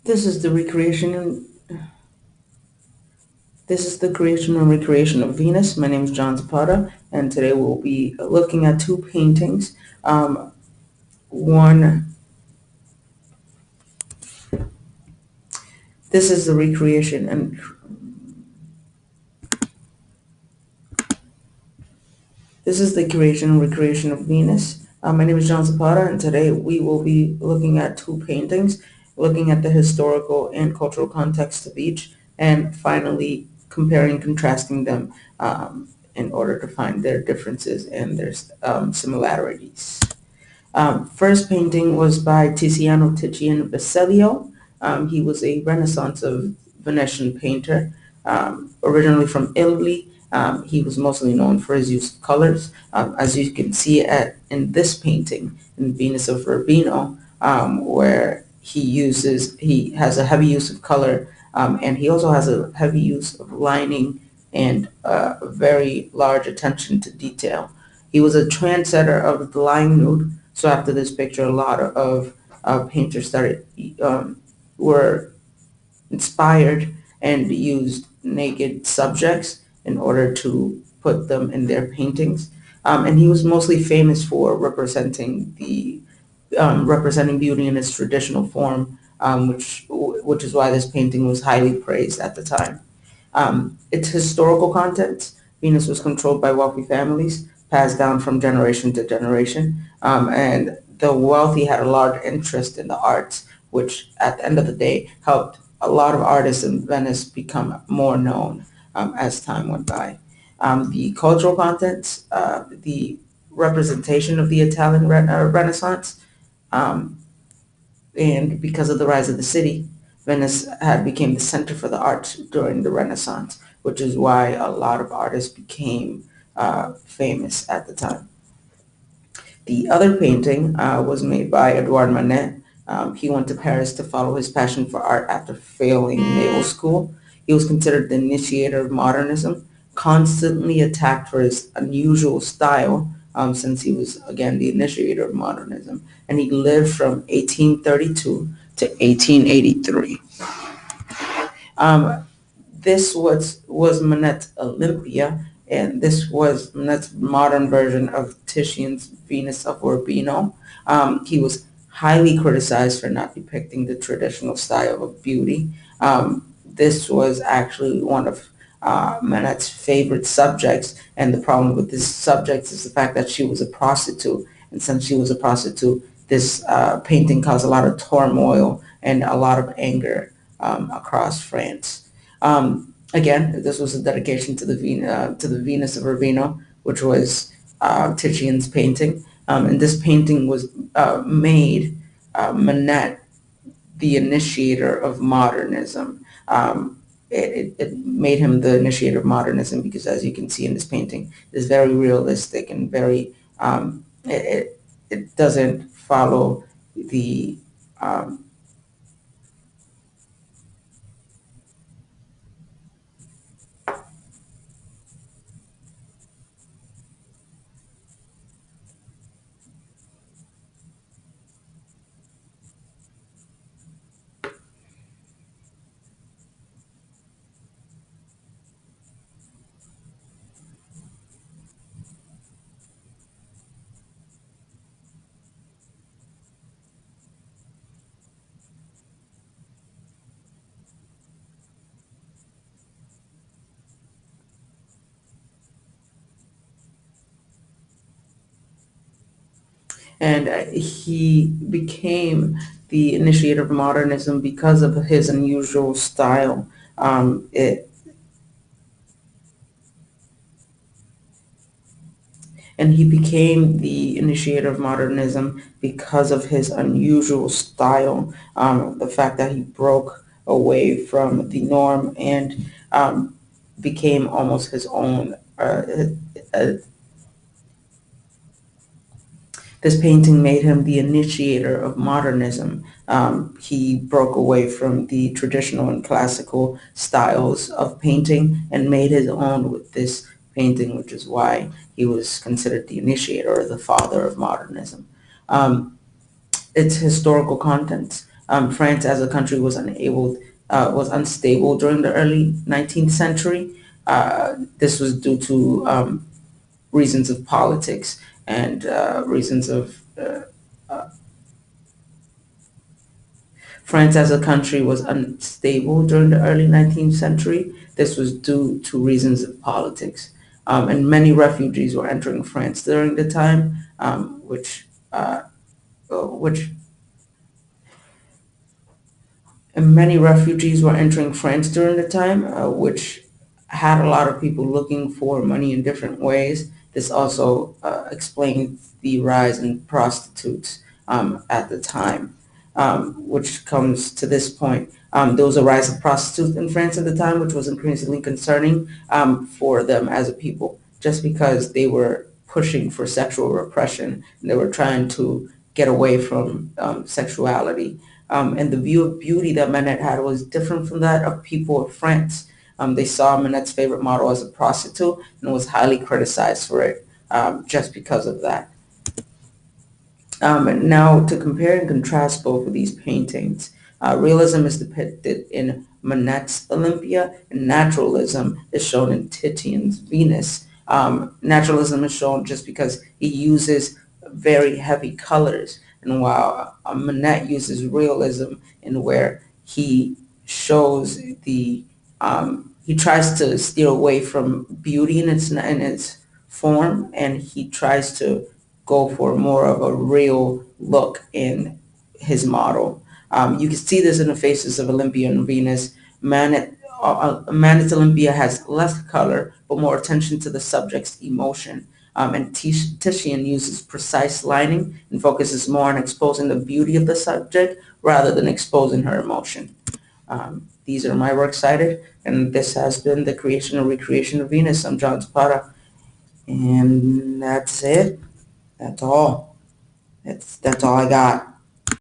This is the recreation and this is the creation and recreation of Venus. My name is John Zapata, and today we'll be looking at two paintings. One, this is the recreation and this is the creation and recreation of Venus. My name is John Zapata, and today we will be looking at two paintings, looking at the historical and cultural context of each, and finally comparing and contrasting them in order to find their differences and their similarities. First painting was by Tiziano Titian Basilio. He was a Renaissance of Venetian painter, originally from Italy. He was mostly known for his use of colors. As you can see in this painting, in Venus of Urbino, where he has a heavy use of color, and he also has a heavy use of lining and a very large attention to detail. He was a trendsetter of the lying nude. So after this picture, a lot of painters were inspired and used naked subjects in order to put them in their paintings. And he was mostly famous for representing beauty in its traditional form, which is why this painting was highly praised at the time. Its historical content: Venus was controlled by wealthy families, passed down from generation to generation, and the wealthy had a large interest in the arts, which at the end of the day helped a lot of artists in Venice become more known as time went by. The cultural contents, the representation of the Italian Renaissance, um, and because of the rise of the city, Venice had became the center for the arts during the Renaissance, which is why a lot of artists became famous at the time. The other painting was made by Edouard Manet. He went to Paris to follow his passion for art after failing naval school. He was considered the initiator of modernism, constantly attacked for his unusual style, since he was, again, the initiator of modernism. And he lived from 1832 to 1883. Um, this was Manet's Olympia, and this was Manet's modern version of Titian's Venus of Urbino. He was highly criticized for not depicting the traditional style of beauty. This was actually one of Manet's favorite subjects, and the problem with this subject is the fact that she was a prostitute, and since she was a prostitute, this painting caused a lot of turmoil and a lot of anger across France. Again, this was a dedication to the Venus of Urbino, which was Titian's painting. And this painting was made Manet the initiator of modernism. It made him the initiator of modernism because, as you can see in this painting, it's very realistic and very, it doesn't follow the um, and he became the initiator of modernism because of his unusual style. Um, it, and he became the initiator of modernism because of his unusual style, the fact that he broke away from the norm and became almost his own. Uh, This painting made him the initiator of modernism. He broke away from the traditional and classical styles of painting and made his own with this painting, which is why he was considered the initiator or the father of modernism. Um, its historical contents. France as a country was unstable during the early 19th century. This was due to reasons of politics and reasons of France as a country was unstable during the early 19th century. This was due to reasons of politics. And many refugees were entering France during the time, which and many refugees were entering France during the time, which had a lot of people looking for money in different ways. This also explains the rise in prostitutes at the time, which comes to this point. There was a rise of prostitutes in France at the time, which was increasingly concerning for them as a people, just because they were pushing for sexual repression and they were trying to get away from sexuality. And the view of beauty that Manet had was different from that of people of France. They saw Manet's favorite model as a prostitute and was highly criticized for it just because of that. And now to compare and contrast both of these paintings, realism is depicted in Manet's Olympia and naturalism is shown in Titian's Venus. Naturalism is shown just because he uses very heavy colors, and while Manet uses realism in where he shows he tries to steer away from beauty in its form, and he tries to go for more of a real look in his model. You can see this in the faces of Olympia and Venus. Manet's Olympia has less color, but more attention to the subject's emotion. And Titian uses precise lining and focuses more on exposing the beauty of the subject rather than exposing her emotion. These are my works cited, and this has been the creation and recreation of Venus. I'm John Zapata, and that's it. That's all. That's all I got.